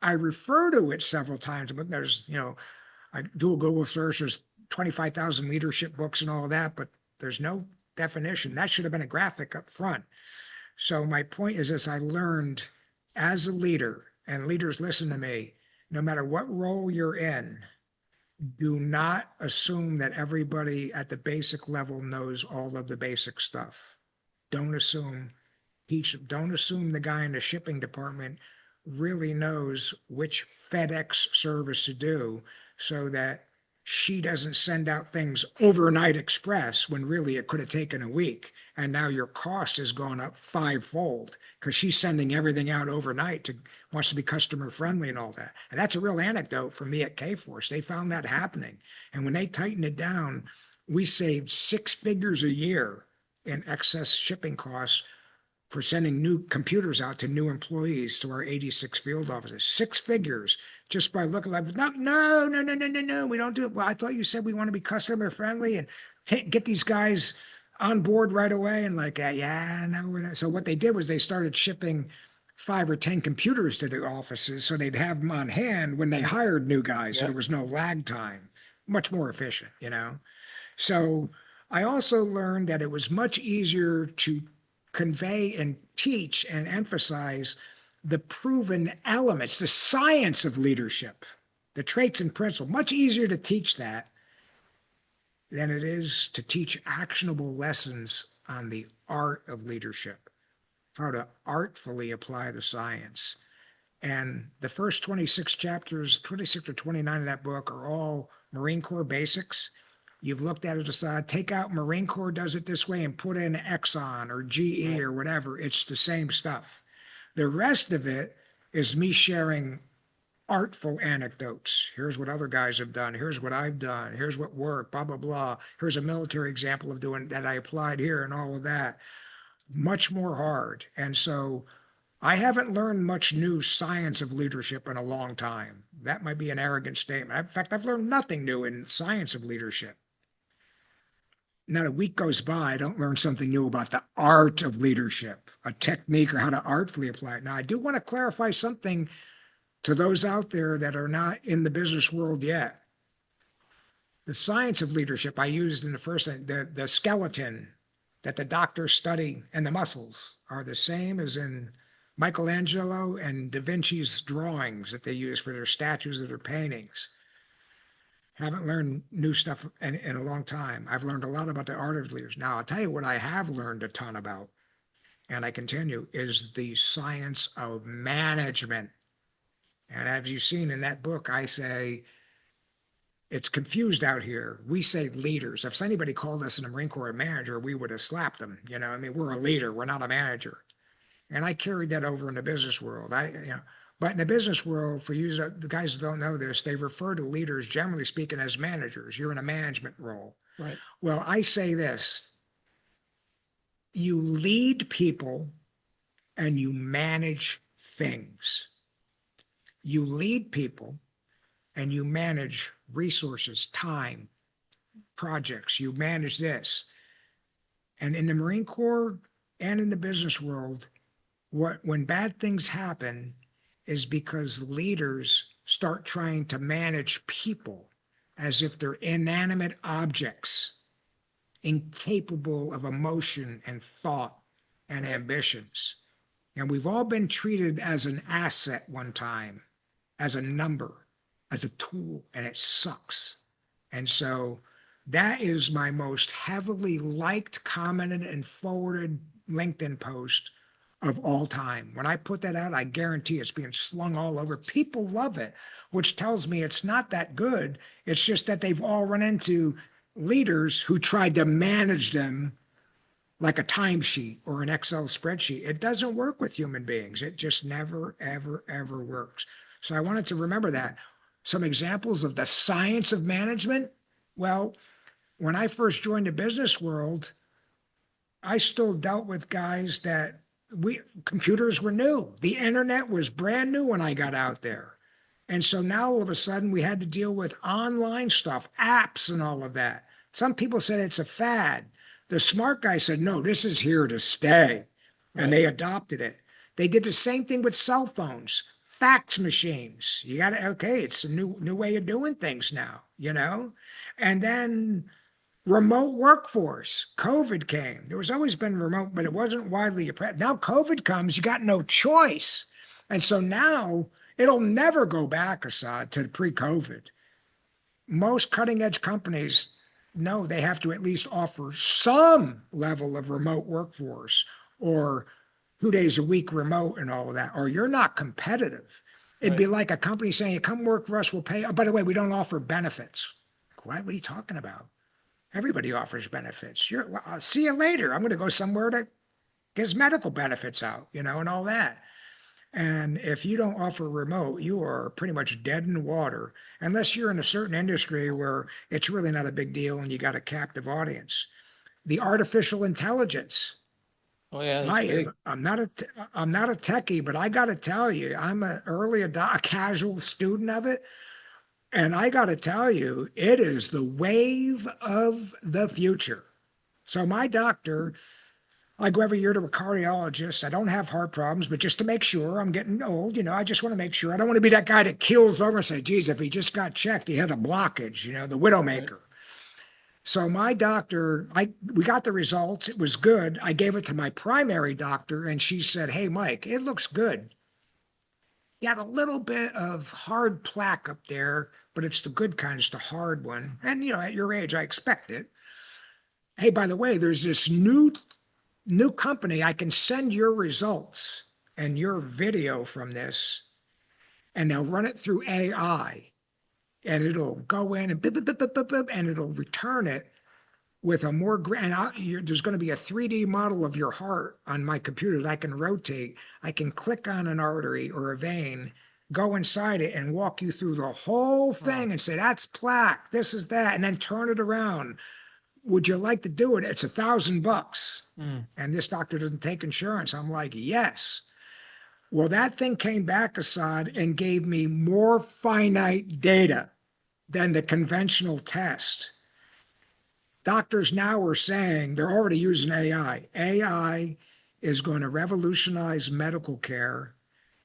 I refer to it several times, but there's, I do a Google search, there's 25,000 leadership books and all that, but there's no definition. That should have been a graphic up front. So my point is this: I learned as a leader, and leaders listen to me, no matter what role you're in, do not assume that everybody at the basic level knows all of the basic stuff. Don't assume, don't assume the guy in the shipping department really knows which FedEx service to do, so that she doesn't send out things overnight express when really it could have taken a week. And now your cost has gone up fivefold because she's sending everything out overnight, wants to be customer friendly and all that. And that's a real anecdote for me at Kforce. They found that happening. And when they tightened it down, we saved 6 figures a year in excess shipping costs for sending new computers out to new employees, to our 86 field offices. 6 figures just by looking like, no, we don't do it. Well, I thought you said we want to be customer friendly and get these guys on board right away. And like, yeah, no, we're not. So what they did was they started shipping 5 or 10 computers to the offices so they'd have them on hand when they hired new guys. So there was no lag time. Much more efficient, So I also learned that it was much easier to convey and teach and emphasize the proven elements, the science of leadership, the traits and principles. Much easier to teach that than it is to teach actionable lessons on the art of leadership, how to artfully apply the science. And the first 26 chapters, 26 or 29 of that book, are all Marine Corps basics. You've looked at it aside, take out Marine Corps does it this way and put in Exxon or GE or whatever. It's the same stuff. The rest of it is me sharing artful anecdotes. Here's what other guys have done. Here's what I've done. Here's what worked, blah, blah, blah. Here's a military example of doing that I applied here and all of that. Much more hard. And so I haven't learned much new science of leadership in a long time. That might be an arrogant statement. In fact, I've learned nothing new in science of leadership. Not a week goes by, I don't learn something new about the art of leadership, a technique, or how to artfully apply it. Now, I do want to clarify something to those out there that are not in the business world yet. The science of leadership I used in the first, the skeleton that the doctors study and the muscles are the same as in Michelangelo and Da Vinci's drawings that they use for their statues or their paintings. Haven't learned new stuff in a long time. I've learned a lot about the art of leaders. Now, I'll tell you what I have learned a ton about, and I continue, is the science of management. And as you've seen in that book, I say it's confused out here. We say leaders. If anybody called us in the Marine Corps a manager, we would have slapped them. I mean, we're a leader. We're not a manager. And I carried that over in the business world. But in the business world, for you, the guys that don't know this, they refer to leaders, generally speaking, as managers. You're in a management role. Right. Well, I say this: you lead people and you manage things. You lead people and you manage resources, time, projects. You manage this. And in the Marine Corps and in the business world, when bad things happen is because leaders start trying to manage people as if they're inanimate objects, incapable of emotion and thought and Right. ambitions. And we've all been treated as an asset one time, as a number, as a tool, and it sucks. And so that is my most heavily liked, commented, and forwarded LinkedIn post of all time. When I put that out, I guarantee it's being slung all over. People love it, which tells me it's not that good. It's just that they've all run into leaders who tried to manage them like a timesheet or an Excel spreadsheet. It doesn't work with human beings. It just never, ever, ever works. So I wanted to remember that. Some examples of the science of management. Well, when I first joined the business world, I still dealt with guys that computers were new. The internet was brand new when I got out there. And so now all of a sudden we had to deal with online stuff, apps and all of that. Some people said it's a fad. The smart guy said, no, this is here to stay. And Right. they adopted it. They did the same thing with cell phones, fax machines. You got to, okay, it's a new way of doing things now, you know? And then remote workforce. COVID came. There was always been remote, but it wasn't widely appreciated. Now COVID comes, you got no choice. And so now it'll never go back, Assad, to pre-COVID. Most cutting edge companies know they have to at least offer some level of remote workforce or 2 days a week remote and all of that, or you're not competitive. It'd be Right. like a company saying, come work for us, we'll pay. Oh, by the way, we don't offer benefits. What are you talking about? Everybody offers benefits. Well, I'll see you later. I'm going to go somewhere that gives medical benefits out, and all that. And if you don't offer remote, you are pretty much dead in the water, unless you're in a certain industry where it's really not a big deal and you got a captive audience. The artificial intelligence. Oh yeah, that's big. I'm not a techie, but I got to tell you, I'm a casual student of it. And I got to tell you, it is the wave of the future. So my doctor, I go every year to a cardiologist. I don't have heart problems, but just to make sure, I'm getting old, I just want to make sure. I don't want to be that guy that keels over and say, geez, if he just got checked, he had a blockage, the Right. widowmaker. So my doctor, we got the results. It was good. I gave it to my primary doctor, and she said, hey, Mike, it looks good. You got a little bit of hard plaque up there, but it's the good kind. It's the hard one. And, at your age, I expect it. Hey, by the way, there's this new company. I can send your results and your video from this, and they'll run it through AI, and it'll go in and beep, beep, beep, beep, beep, beep, and it'll return it with a more there's going to be a 3D model of your heart on my computer that I can rotate. I can click on an artery or a vein, go inside it, and walk you through the whole Wow. thing and say, that's plaque, this is that, and then turn it around. Would you like to do it? It's $1,000. Mm. And this doctor doesn't take insurance. I'm like, yes. Well, that thing came back, Assad, and gave me more finite data than the conventional test. Doctors now are saying they're already using AI. AI is going to revolutionize medical care,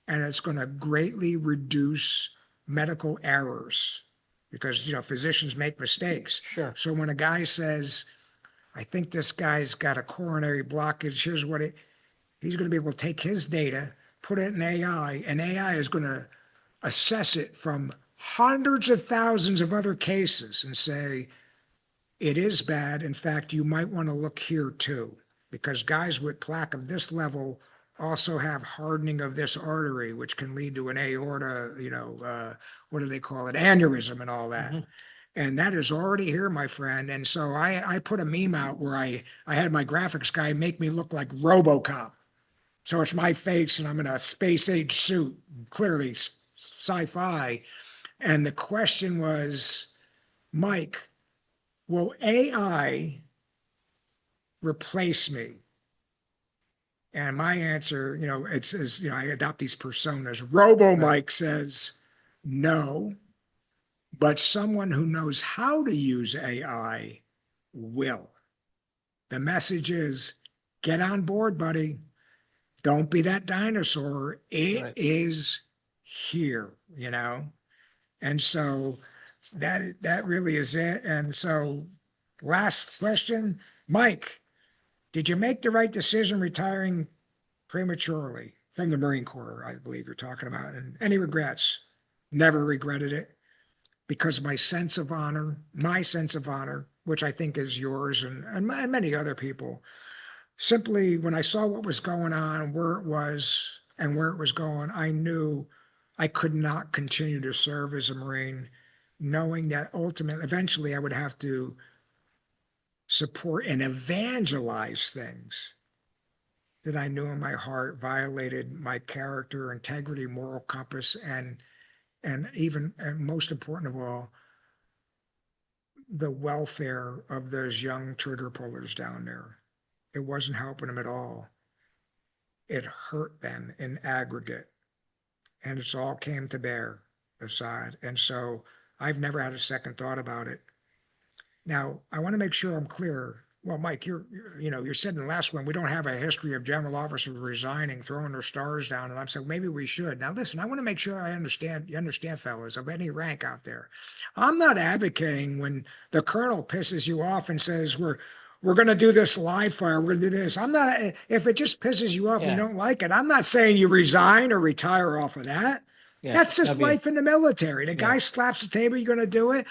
and it's going to greatly reduce medical errors because physicians make mistakes. Sure. So when a guy says, I think this guy's got a coronary blockage, here's what he's going to be able to take his data, put it in AI, and AI is going to assess it from hundreds of thousands of other cases and say, it is bad. In fact, you might want to look here too, because guys with plaque of this level also have hardening of this artery, which can lead to an aorta, what do they call it? Aneurysm and all that. Hmm. And that is already here, my friend. And so I put a meme out where I had my graphics guy make me look like RoboCop. So it's my face and I'm in a space age suit, clearly sci-fi. And the question was, Mike, will AI replace me? And my answer, I adopt these personas. Robo Right. Mike says, no, but someone who knows how to use AI will. The message is, get on board, buddy. Don't be that dinosaur. It Right. is here, you know? And so that really is it. And so last question, Mike, did you make the right decision retiring prematurely from the Marine Corps? I believe you're talking about. And any regrets? Never regretted it because my sense of honor, which I think is yours and many other people, simply when I saw what was going on, where it was and where it was going, I knew I could not continue to serve as a Marine, knowing that eventually I would have to support and evangelize things that I knew in my heart violated my character, integrity, moral compass, and even and most important of all, the welfare of those young trigger pullers down there. It wasn't helping them at all. It hurt them in aggregate. And it's all came to bear aside. And so I've never had a second thought about it. Now, I want to make sure I'm clear. Well, Mike, you said in the last one, we don't have a history of general officers resigning, throwing their stars down. And I'm saying maybe we should. Now, listen, I want to make sure you understand, fellas, of any rank out there. I'm not advocating when the colonel pisses you off and says, we're going to do this live fire. We're going to do this. I'm not, if it just pisses you off and you don't like it, I'm not saying you resign or retire off of that. Yeah. That's just life in the military. The guy slaps the table, you're going to do it.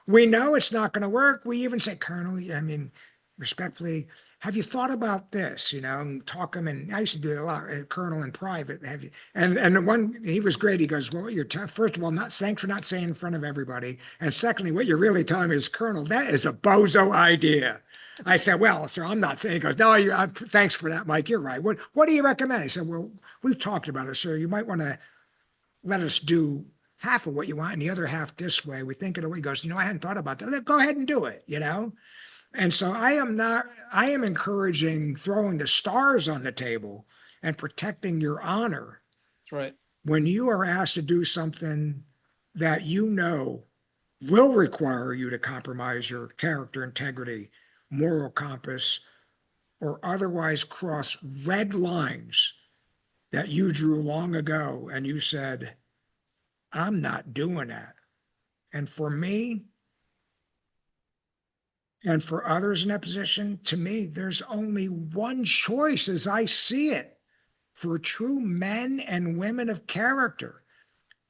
We know it's not going to work. We even say, Colonel, I mean, respectfully, have you thought about this? And talk him. And I used to do it a lot, Colonel in private. Have you? And the one, he was great. He goes, well, first of all, thanks for not saying in front of everybody. And secondly, what you're really telling me is, Colonel, that is a bozo idea. I said, well, sir, I'm not saying. He goes, no, thanks for that, Mike. You're right. What do you recommend? I said, well, we've talked about it, sir. You might want to let us do half of what you want and the other half this way. We think it away. He goes, I hadn't thought about that. Go ahead and do it, And so I am encouraging throwing the stars on the table and protecting your honor. That's right. When you are asked to do something that will require you to compromise your character, integrity, moral compass, or otherwise cross red lines that you drew long ago and you said, I'm not doing that. And for me, and for others in that position, to me, there's only one choice as I see it for true men and women of character.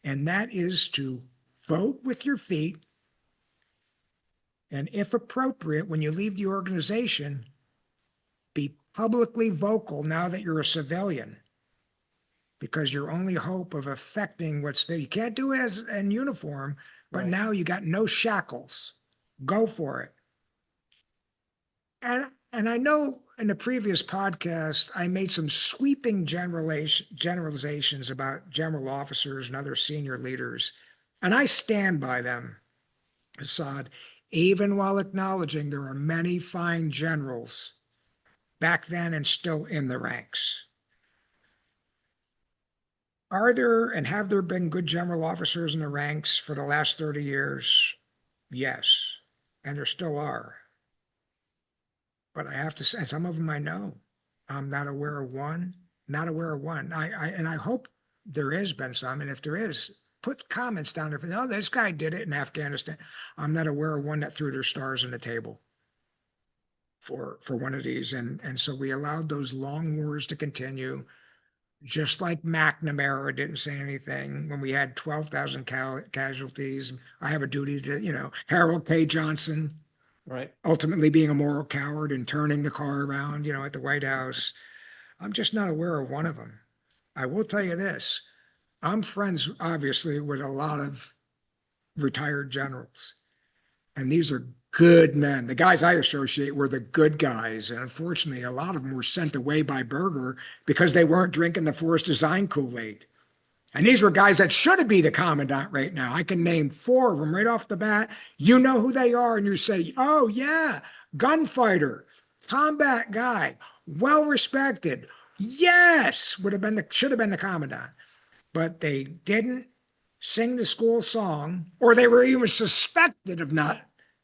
And that is to vote with your feet. And if appropriate, when you leave the organization, be publicly vocal now that you're a civilian. Because your only hope of affecting what's there, you can't do it as in uniform, but now you got no shackles. Go for it. And I know in the previous podcast, I made some sweeping generalizations about general officers and other senior leaders, and I stand by them, Assad, even while acknowledging there are many fine generals back then and still in the ranks. Are there and have there been good general officers in the ranks for the last 30 years? Yes, and there still are. But I have to say, some of them I know. I'm not aware of one. I hope there has been some, and if there is, put comments down there. Oh, this guy did it in Afghanistan. I'm not aware of one that threw their stars on the table for one of these, and so we allowed those long wars to continue. Just like McNamara didn't say anything when we had 12,000 casualties. I have a duty to, Harold K. Johnson, right, ultimately being a moral coward and turning the car around, at the White House. I'm just not aware of one of them. I will tell you this. I'm friends, obviously, with a lot of retired generals. And these are good men. The guys I associate were the good guys. And unfortunately, a lot of them were sent away by Berger because they weren't drinking the Force Design Kool-Aid. And these were guys that should be the commandant right now. I can name 4 of them right off the bat. You know who they are, and you say, oh, yeah, gunfighter, combat guy, well-respected. Yes, should have been the commandant. But they didn't sing the school song, or they were even suspected of not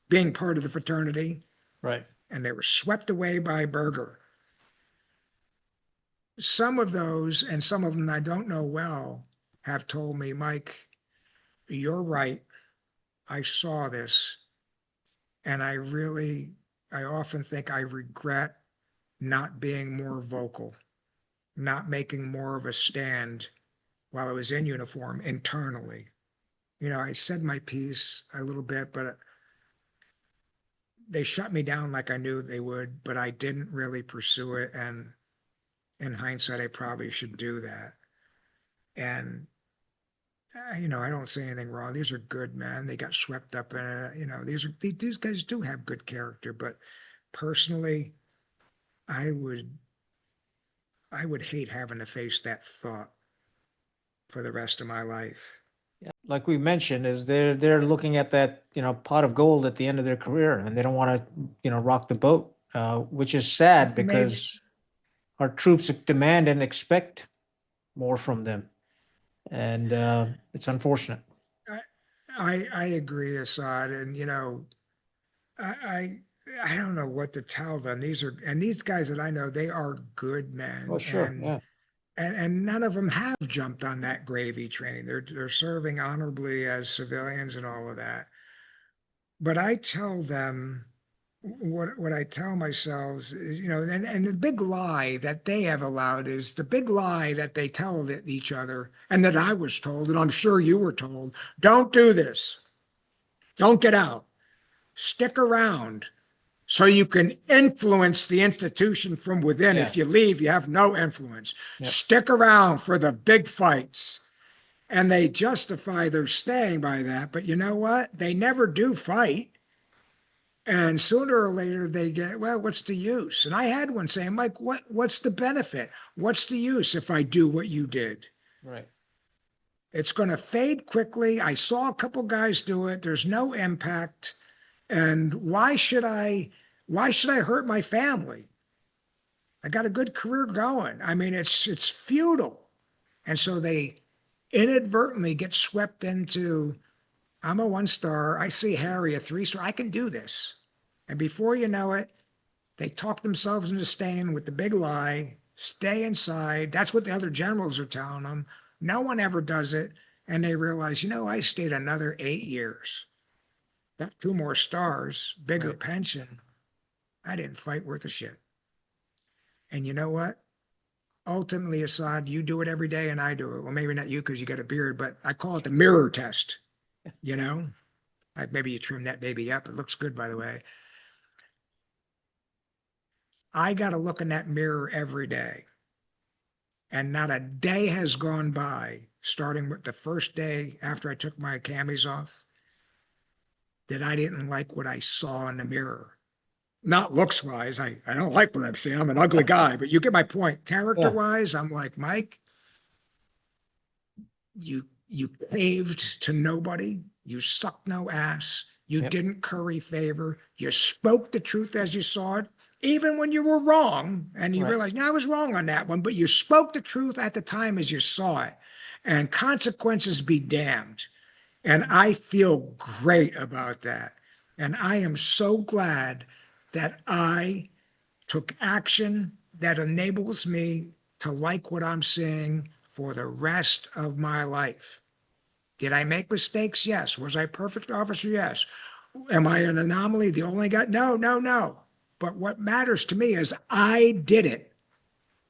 being part of the fraternity. Right. And they were swept away by Berger. some of those, and some of them I don't know well, have told me, Mike, you're right. I saw this, and I often think I regret not being more vocal, not making more of a stand while I was in uniform internally. I said my piece a little bit, but they shut me down like I knew they would, but I didn't really pursue it. And in hindsight, I probably should do that. And, I don't say anything wrong. These are good men. They got swept up in it. These guys do have good character, but personally, I would, I would hate having to face that thought for the rest of my life. Like we mentioned, is they're looking at that pot of gold at the end of their career, and they don't want to rock the boat, which is sad Maybe because our troops demand and expect more from them, and it's unfortunate. I agree, Assad, and I I don't know what to tell them. These guys that I know, they are good Oh, men, sure, and yeah, and none of them have jumped on that gravy train. They're serving honorably as civilians and all of that. But I tell them what I tell myself is, and the big lie that they have allowed is the big lie that they tell each other, and that I was told, and I'm sure you were told, don't do this. Don't get out. Stick around so you can influence the institution from within. yeah, If you leave, you have no influence. yep, Stick around for the big fights. And they justify their staying by that. But you know what? They never do fight. And sooner or later they get, well, what's the use? And I had one saying, Mike, what's the benefit? What's the use if I do what you did? right, It's going to fade quickly. I saw a couple guys do it. There's no impact. And why should I hurt my family? I got a good career going. I mean, it's futile. And so they inadvertently get swept into, I'm a 1 star. I see Harry a 3 star. I can do this. And before you know it, they talk themselves into staying with the big lie, stay inside. That's what the other generals are telling them. No one ever does it. And they realize, I stayed another 8 years. Got 2 more stars, bigger right. pension. I didn't fight worth a shit. And you know what? Ultimately, Assad, you do it every day and I do it. Well, maybe not you because you got a beard, but I call it the mirror test. You know, maybe you trim that baby up. It looks good, by the way. I got to look in that mirror every day. And not a day has gone by, starting with the first day after I took my camis off, that I didn't like what I saw in the mirror. Not looks wise. I don't like what I'm seeing. I'm an ugly guy, but you get my point. Character Yeah, wise, I'm like, Mike, you caved to nobody. You sucked no ass. You yep, didn't curry favor. You spoke the truth as you saw it, even when you were wrong. And you right, realized, no, I was wrong on that one, but you spoke the truth at the time as you saw it. And consequences be damned. And I feel great about that. And I am so glad that I took action that enables me to like what I'm seeing for the rest of my life. Did I make mistakes? Yes. Was I a perfect officer? Yes. Am I an anomaly? The only guy? No, no, no. But what matters to me is I did it.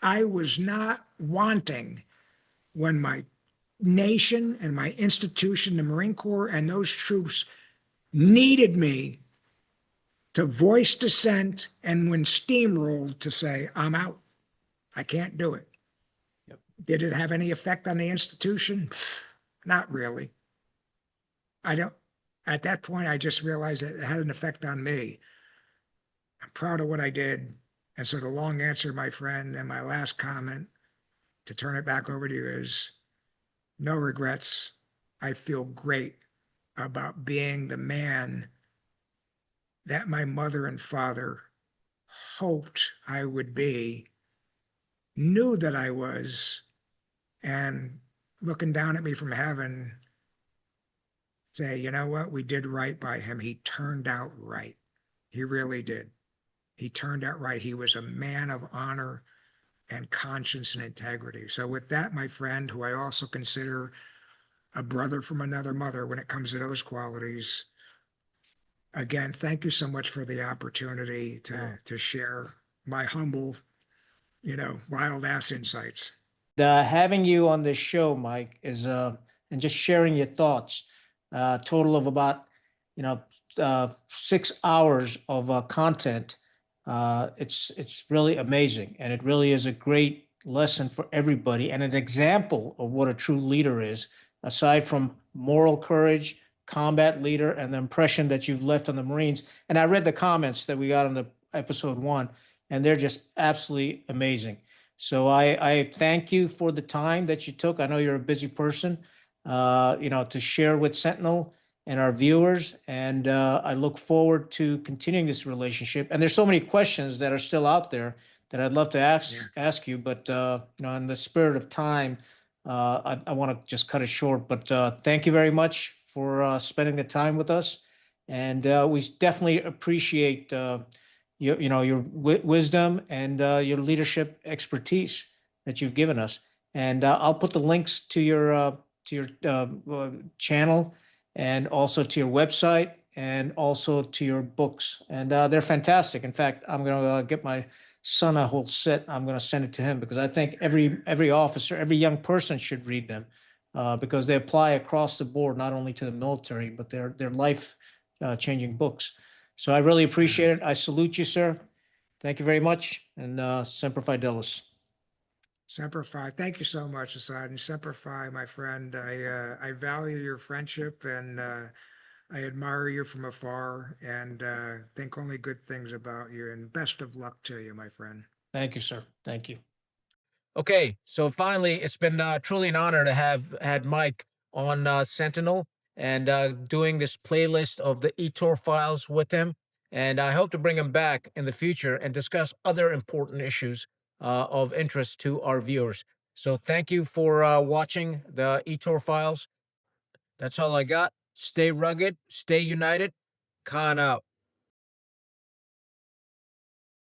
I was not wanting when my nation and my institution, the Marine Corps, and those troops needed me to voice dissent and when steamrolled to say, I'm out. I can't do it. yep. Did it have any effect on the institution? Not really. I don't, at that point, I just realized that it had an effect on me. I'm proud of what I did. And so the long answer, my friend, and my last comment to turn it back over to you is no regrets. I feel great about being the man that my mother and father hoped I would be, knew that I was, and looking down at me from heaven, say, you know what? We did right by him. He turned out right. He really did. He turned out right. He was a man of honor and conscience and integrity. So, with that, my friend, who I also consider a brother from another mother when it comes to those qualities, again, thank you so much for the opportunity Oh. to share my humble, wild ass insights. Having you on this show, Mike, is and just sharing your thoughts. Total of about you know 6 hours of content. It's really amazing, and it really is a great lesson for everybody, and an example of what a true leader is. Aside from moral courage, combat leader, and the impression that you've left on the Marines. And I read the comments that we got on the episode 1, and they're just absolutely amazing. So I thank you for the time that you took. I know you're a busy person, to share with Sentinel and our viewers. And I look forward to continuing this relationship. And there's so many questions that are still out there that I'd love to Yeah. ask you, but in the spirit of time, I want to just cut it short. But thank you very much for spending the time with us, and we definitely appreciate your wisdom and your leadership expertise that you've given us. And I'll put the links to your channel, and also to your website, and also to your books. And they're fantastic. In fact, I'm going to get my son a whole set. I'm going to send it to him, because I think every officer, every young person should read them, because they apply across the board, not only to the military, but they're life changing books. So I really Yeah. appreciate it. I salute you, sir. Thank you very much. And Semper Fidelis. Semper Fi. Thank you so much, Asad. And Semper Fi, my friend. I value your friendship, and I admire you from afar, and think only good things about you. And best of luck to you, my friend. Thank you, sir. Thank you. Okay, so finally, it's been truly an honor to have had Mike on Sentinel, and doing this playlist of the Ettore files with him. And I hope to bring him back in the future and discuss other important issues of interest to our viewers. So thank you for watching the Ettore files. That's all I got. Stay rugged, stay united. Khan out.